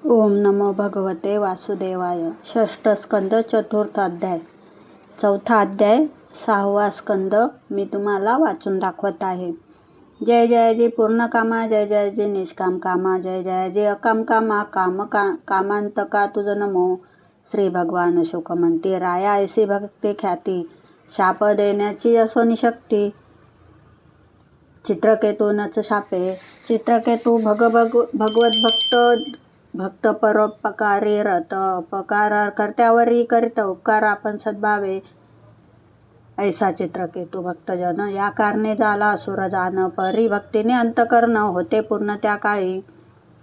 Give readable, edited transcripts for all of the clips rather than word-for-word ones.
ओम नमो भगवते वासुदेवाय. षष्ठ स्कंद चतुर्थ अध्याय. चौथा अध्याय 6वा स्कंद मी तुम्हाला वाचून दाखवत आहे. जय जयाजी पूर्ण कामा, जय जयाजी निष्काम कामा, जय जयाजी अकाम कामा, कामांतका तुझ नमो. श्री भगवान शुक म्हणते, राया ऐसी भक्ती ख्याती, शाप देण्याची असोनी शक्ती. चित्रकेतू नच शापे, चित्रकेतू भगवत भक्त परोपकारी रत, अपकार कर्त्यावरी करीत उपकार आपण सद्भावे. ऐसा चित्रकेतू भक्तजन, या कारणे झाला असुर जान, परी भक्तीने अंतकरण होते पूर्ण त्या काळी.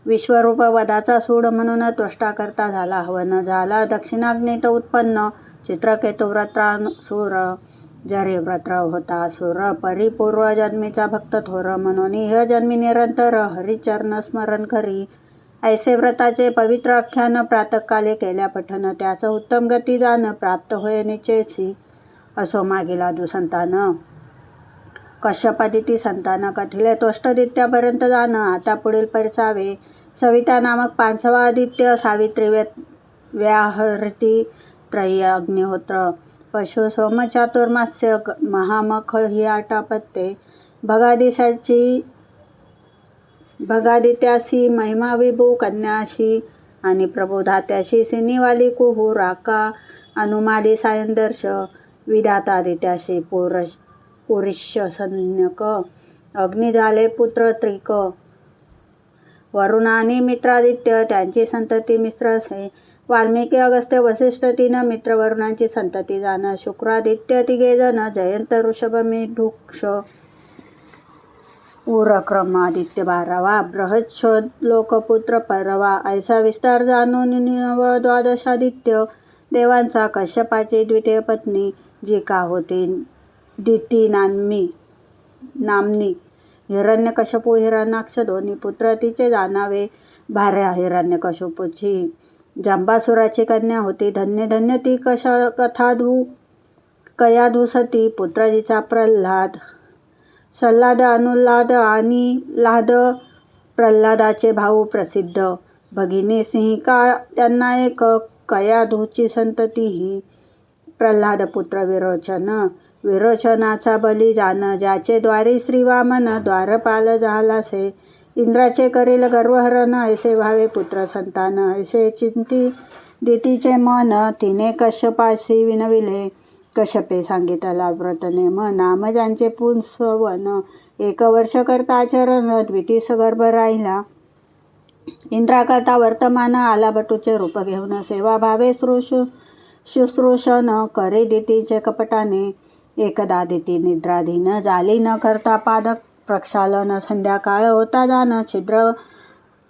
विश्वरूप वदाचा सूड म्हणून त्वष्टा करता झाला हवन, झाला दक्षिणाग्नीत उत्पन्न. चित्रकेतू व्रत्रासुर, जरी व्रत होता असुर, परी पूर्व जन्मीचा भक्त थोर, म्हणून इह जन्मी निरंतर हरिचरण स्मरण करी. ऐसे व्रताचे पवित्र आख्यान प्रातःकाले केल्या पठन, त्यास उत्तम गती जाण प्राप्त होय निश्चयसी. असो मागीला दुसंतान कश्यपादिती संतान, कथिले तोष्टदित्यापर्यंत जाण. आता पुढील परिसावे. सविता नामक 5वा आदित्य, सावित्री व्याहृती, त्रयी अग्निहोत्र, पशु सोम चातुर्मास्य, महामख ही 8 अपत्ये. भगादित्यासी महिमा विभू कन्याशी, आणि प्रबोधात्याशी सिनीवाली कुहू राका, अनुमाली सायंदर्श. विधातादित्याशी पुरुष्य संज्ञक, अग्नी झाले पुत्र त्रिक. वरुणानी मित्रादित्य, त्यांची संतती मिश्रसे. वाल्मिकी अगस्त्य वसिष्ठ 3 मित्र वरुणांची संतती जाण. शुक्रादित्य 3 जण, जयंत ऋषभ मिढुक्ष. उरक्रमादित्य 12वा, बृहच्छोलोकपुत्र परवा. ऐसा विस्तार जाणून 12आदित्य देवांचा. कश्यपाची द्वितीय पत्नी जी का होती दिती नामनी. हिरण्यकश्यपू हिरण्याक्ष दोन्ही पुत्र तिचे जाणावे. भार्या हिरण्यकश्यपूची जंबासुराची कन्या होती. धन्य ती कयाधू सती. पुत्र जिचा प्रल्हाद. सल्लाद अनुल्लाद आणि लाद प्रल्हादाचे भाऊ प्रसिद्ध. भगिनी सिंहिका त्यांना एक. कयाधूची संतती ही. प्रल्हाद पुत्र विरोचन. विरोचनाचा बली जाण, ज्याचे द्वारी श्रीवामन द्वारपाल झालासे. इंद्राचे करील गर्वहरण, ऐसे व्हावे पुत्र संतान. ऐसे चिंती दितीचे मन, तिने कश्यपाशी विनविले. कश्यपे सांगितला व्रतनेम, नाम ज्यांचे पुंसवन. 1 वर्ष करता आचरण, द्वितीस गर्भ राहिला. इंद्राकरता वर्तमान आला बटूचे रूप घेऊन. सेवा भावे शुश्रूषण करी दितीचे कपटाने. एकदा दिती निद्राधीन झाली, न करता पादक प्रक्षालन. संध्याकाळ होता जाण, छिद्र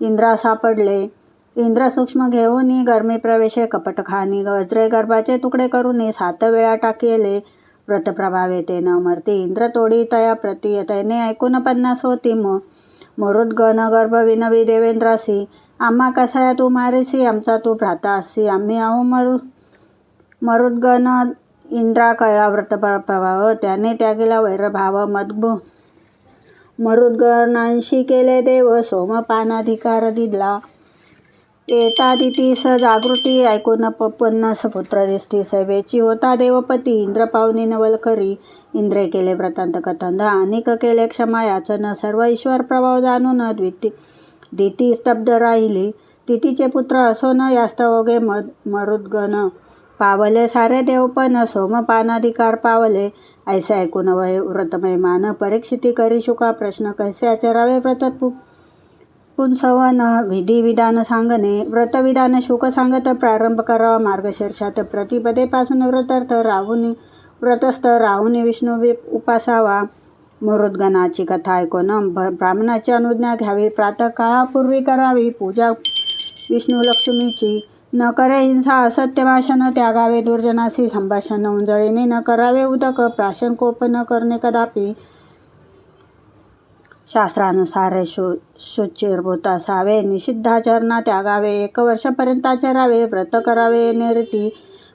इंद्रा सापडले. इंद्र सूक्ष्म घेऊन गर्मी प्रवेशे कपटखानी. वज्रे गर्भाचे तुकडे करून 7 वेळा टाकिले. व्रतप्रभावे ते न मरती. इंद्र तोडी तया प्रती, त्याने ऐकून 50 होती. मरुद्गण गर्भ विनवी देवेंद्रासी, आम्हा कसाया तू मारेसी, आमचा तू भ्राता असी. आम्ही आहो मरुद्गण. इंद्रा कळला व्रतप्रभाव, त्याने त्यागेला वैरभाव. मरुद्गणांशी केले देव, सोमपानाधिकार दिला. येता दितीस जागृती, ऐकून 50 पुत्र दिसती. सैवेची होता देवपती, इंद्र पावनी नवल करी. इंद्रे केले व्रतांत कथन, अनेक केले क्षमा याचन. सर्व ईश्वर प्रभाव जाणून दिती स्तब्ध राहिली. दितीचे पुत्र असोन यास्तवोगे मरुद्गण. पावले सारे देवपण, सोमपानाधिकार पावले. ऐसे ऐकून व्रतमहिमान परीक्षिती करी शुका प्रश्न, कैसे आचरावे व्रत पुंसवन. विधी विधान सांगणे. व्रतविधान शुक सांगत, प्रारंभ करावा मार्गशीर्षात. प्रतिपदेपासून व्रतस्थ राहून विष्णू उपासावा. मरुद्गणाची कथा ऐकून ब्राह्मणाची अनुज्ञा घ्यावी. प्रातःकाळापूर्वी करावी पूजा विष्णू लक्ष्मीची. न करे हिंसा असत्य भाषण, त्यागावे दुर्जनाशी संभाषण. उंजळीने न करावे उदक, प्राशन कोप न करणे कदापि. शास्त्रानुसार शुचिर्भूत असावे. निषिद्धाचरणा त्यागावे. 1 वर्षापर्यंत आचरावे. व्रत करावे रीती.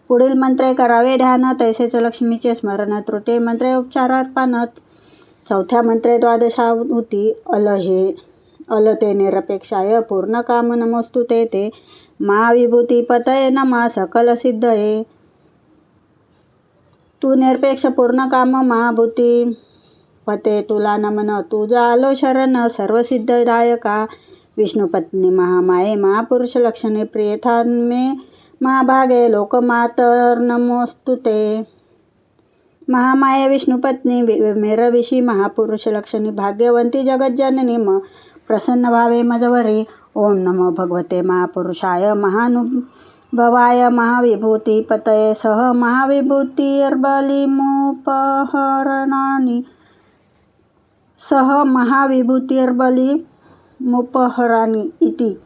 पुढील मंत्रे करावे ध्यान, तैसेच लक्ष्मीचे स्मरण. तृतीय मंत्रे उपचारार्पण. 4थ्या मंत्रे द्वादशाहुती. अलते निरपेक्षाय पूर्णकाम नमोस्तुते ते महाविभूतिपतये नमः सकल सिद्धये. तू निरपेक्ष पूर्णकाम महाभूती पते तुला नमन. तुझा आलो शरण सर्वसिद्धदायका. विष्णुपत्नी महामाये महापुरुष लक्षणे प्रियथान्मे महाभागे लोकमातर नमोस्तुते. महामाये विष्णुपत्नी मेरविशी महापुरुष लक्षणी भाग्यवंती जगज्जननी प्रसन्न भावे मजवरी. ओम नमो भगवते महापुरुषाय महानुभवाय महाविभूतिपतये सह महाविभूतिर्बलिमुपहरणानि मुपहरानी इति.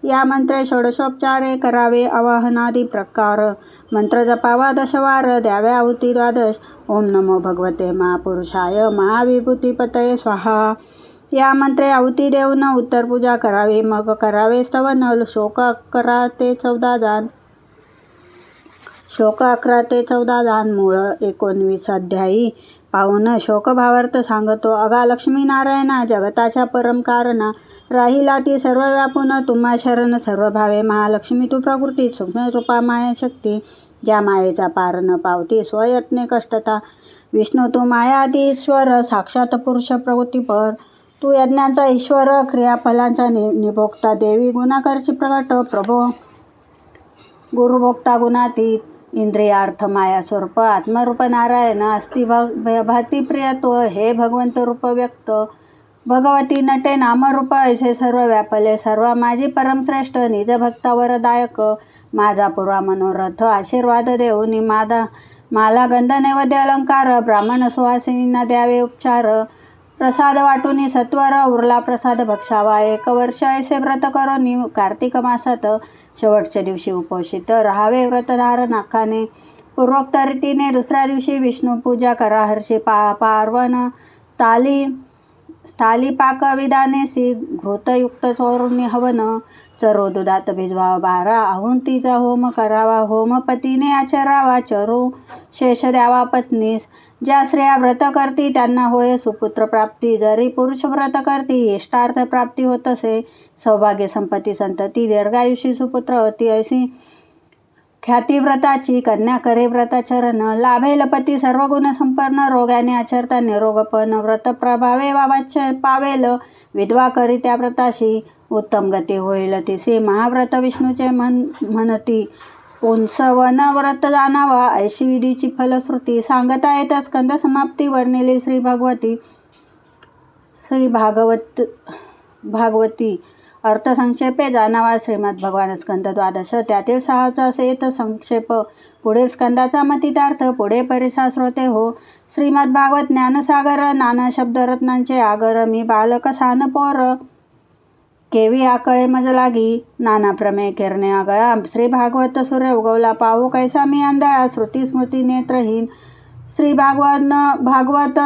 या मंत्रे षोडशोपचारे करावे आवाहनादी प्रकार. मंत्र जपावा 10 वार, द्याव्या आहुती 12. ओम नमो भगवते महापुरुषाय महाविभूतिपतये स्वाहा. या मंत्रे आहुती देऊन उत्तर पूजा करावी. मग करावे स्तवन. श्लोक 11 ते 14 जाण. श्लोक 11 ते 14 जाण. मूळ 19 अध्यायी. पाहून शोक भावार्थ सांगतो. अगा लक्ष्मीनारायणा, जगताच्या परम कारणा, राहिला ती सर्व व्यापून तुम्हा शरण सर्व भावे. महालक्ष्मी तू प्रकृती सूक्ष्म रूपा माया शक्ती, ज्या मायेचा पार न पावती स्वयत्ने कष्टता. विष्णू तू मायादी ईश्वर, साक्षात पुरुष प्रकृतीपर. तू यज्ञाचा ईश्वर, क्रियाफलांचा निभोक्ता. देवी गुणाकरची प्रगट, प्रभो गुरुभोक्ता गुणातीत. इंद्रियार्थ माया स्वरूप, आत्मरूप नारायण. अस्ति भाती प्रियत्व, हे भगवंत रूप व्यक्त. भगवती नटे नामरूप, ऐसे सर्व व्यापले सर्व. माझी परमश्रेष्ठ निज भक्ता वरदायक. माझा पूर्वा मनोरथ आशीर्वाद देऊनी. माला गंध नैवेद्य अलंकार, ब्राह्मण सुहासिनींना द्यावे उपचार. प्रसाद वाटूनी सत्वर, उरला प्रसाद भक्षावा. 1 वर्ष ऐसे व्रत करोनी. कार्तिक मासात शेवटच्या दिवशी उपोषित राहावे. व्रतधार नाकाने. पूर्वोक्त रीतीने दुसऱ्या दिवशी विष्णू पूजा करा. हर्षी पार्वण स्थालीपाक विधानेसी. घृतयुक्त चोरुनी हवन. चरो दुधात भिजवावा 12. आहुतीचा होम करावा. होमपतीने आचरावा. चरू शेष द्यावा पत्नीस. ज्या स्त्रिया व्रत करती त्यांना होय सुपुत्र प्राप्ती. जरी पुरुष व्रत करती इष्टार्थ प्राप्ती होत असे. सौभाग्य संपत्ती संतती दीर्घायुषी सुपुत्र होती. ऐशी ख्याती व्रताची. कन्या करे व्रताचरण. लाभेल पती सर्व गुण संपन्न. रोगाने आचरता निरोगपण. व्रत प्रभावे वावाच्य पावेल. विधवा करी त्या व्रताशी. उत्तम गती होईल तिसी. महाव्रत विष्णूचे म्हणती. पुंसवन व्रत जाणावा. ऐशी विधीची फलश्रुती. सांगता येत स्कंद समाप्ती वर्णिली श्री भागवती. अर्थसंक्षेपे जाणावा. श्रीमद भगवान स्कंद 12. त्यातील 6चा सेत संक्षेप. पुढील स्कंदाचा मतितार्थ. पुढे परिसा श्रोते हो. श्रीमद भागवत ज्ञानसागर. नाना शब्दरत्नांचे आगर. मी बालक सान पोर. केवी आकळे मज लागी. नाना प्रमेय किरणे आगळा. श्री भागवत सूर्य उगवला पाहू कैसा मी आंधळा. श्रुती स्मृती नेत्रहीन. श्री भागवत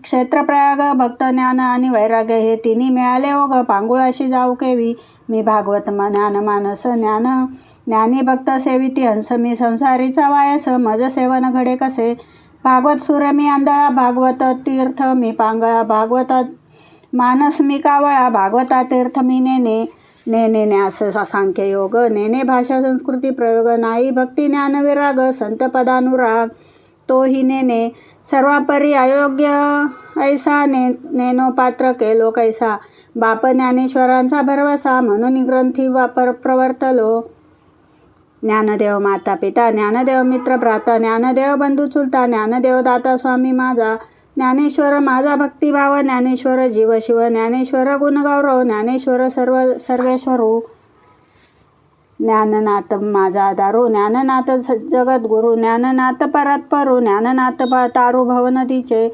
क्षेत्रप्रयाग. भक्त ज्ञान आणि वैराग्य हे तिन्ही मिळाले ओघ. पांगुळाशी जाऊ केवी. मी भागवत ज्ञान मानस. ज्ञानी भक्त सेविती हंस. मी संसारीचा वायस. मज सेवन घडे कसे. भागवत सूर्य मी आंधळा. भागवत तीर्थ मी पांगळा. भागवत मानस मी कावळा. भागवता तीर्थ मी नेने न्यास सांख्य योग. नेने भाषा संस्कृती प्रयोग. नाही भक्ती ज्ञान विराग. संत पदानुराग तोही नेने. सर्वापरी अयोग्य ऐसा नेनो पात्र केलो कैसा. बाप ज्ञानेश्वरांचा भरवसा. म्हणून ग्रंथी प्रवर्तलो. ज्ञानदेव माता पिता. ज्ञानदेव मित्र भ्राता. ज्ञानदेव बंधू चुलता. ज्ञानदेव दाता स्वामी माझा. ज्ञानेश्वर माझा भक्तिभाव. ज्ञानेश्वर जीव शिव. ज्ञानेश्वर गुणगौरव. ज्ञानेश्वर सर्वेश्वरू. ज्ञाननाथ माझा दारू. ज्ञाननाथ जगद्गुरु. ज्ञाननाथ परत्परू. ज्ञाननाथ तारू भवनदीचे.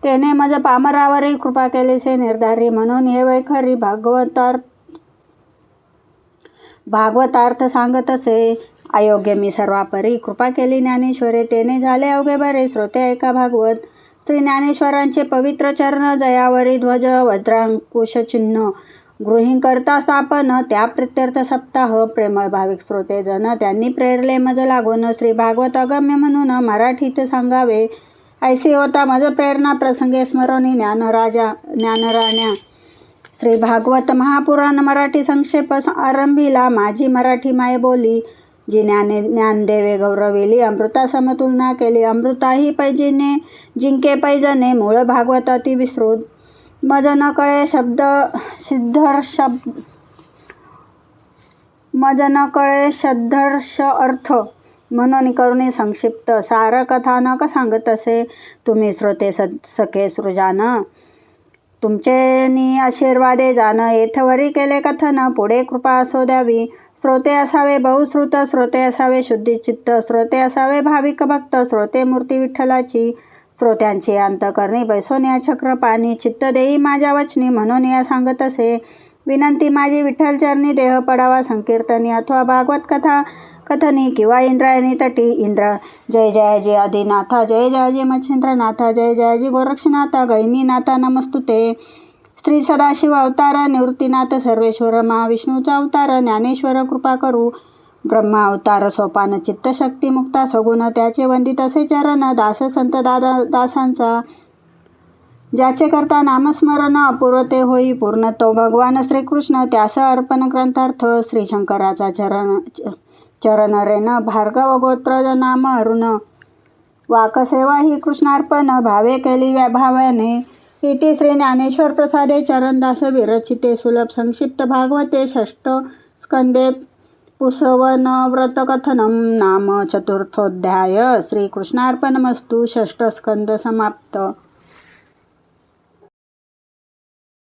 तेने मज पामरावरी कृपा केलीसे निर्धारी. म्हणून हे वैखरी भागवतार्थ सांगतसे. अयोग्य मी सर्वापरी. कृपा केली ज्ञानेश्वरे. तेने झाले अवघे बरे. श्रोते ऐका भागवत. श्री ज्ञानेश्वरांचे पवित्र चरण. जयावरी ध्वज वज्रांकुश चिन्ह. गृहिण करता स्थापन. त्या प्रित्यर्थ सप्ताह. प्रेमळ भाविक श्रोते जन. त्यांनी प्रेरले मज लागून. श्री भागवत अगम्य म्हणून मराठीत सांगावे. ऐसे होता मज प्रेरणा प्रसंगे स्मरणी. ज्ञानराण्या श्री भागवत महापुराण मराठी संक्षेप आरंभीला माझी मराठी मायबोली. जिन्याने ज्ञानदेवे गौरविली, अमृता समतुलना केली. अमृताही पैजीने जिंके पैजणे, मूळ भागवताती विस्तृत. मज न कळे शब्दर्श अर्थ, म्हणून करुणी संक्षिप्त. सार कथानक सांगत असे, तुम्ही श्रोते सखे सृजान. तुमचेनी आशीर्वादे जाण, येथवरी केले कथन. पुढे कृपा असो द्यावी. श्रोते असावे बहुश्रुत, श्रोते असावे शुद्धिचित्त. श्रोते असावे भाविक भक्त, श्रोते मूर्ती विठ्ठलाची. श्रोत्यांची अंतकरणी बैसोन्या चक्रपाणी. चित्त देई माझ्या वचनी, म्हणून या सांगत असे. विनंती माझी विठ्ठल चरणी, देह पडावा संकीर्तनी. अथवा भागवत कथा कथनी, किंवा इंद्रायणी तटी. इंद्र जय जयाजी आदिनाथा, जय जयाजी मच्छिंद्रनाथा, जय जयाजी गोरक्षनाथा, गैनीनाथा नमस्तुते. श्री सदाशिव अवतार, निवृत्तीनाथ सर्वेश्वर, महाविष्णूचा अवतार, ज्ञानेश्वर कृपा करू. ब्रह्मा अवतार, सोपान चित्तशक्ती मुक्ता सगुण, त्याचे वंदित असे चरण. दास संत दासांचा, ज्याचे करता नामस्मरण अपूर्व ते होई पूर्ण. तो भगवान श्रीकृष्ण, त्यास अर्पण ग्रंथार्थ. श्री शंकराचा चरण रेन, भार्गव गोत्र नाम अरुण. वाकसेवा ही कृष्णार्पण, भावे केली भाव्याने. इति श्री ज्ञानेश्वर प्रसादे चरणदास विरचिते. सुलभ संक्षिप्त भागवते षष्ठ स्कंदे पुसवन व्रतकथनम नाम चतुर्थोऽध्याय. श्रीकृष्णार्पणमस्तु. षष्ठ स्कंद समाप्त.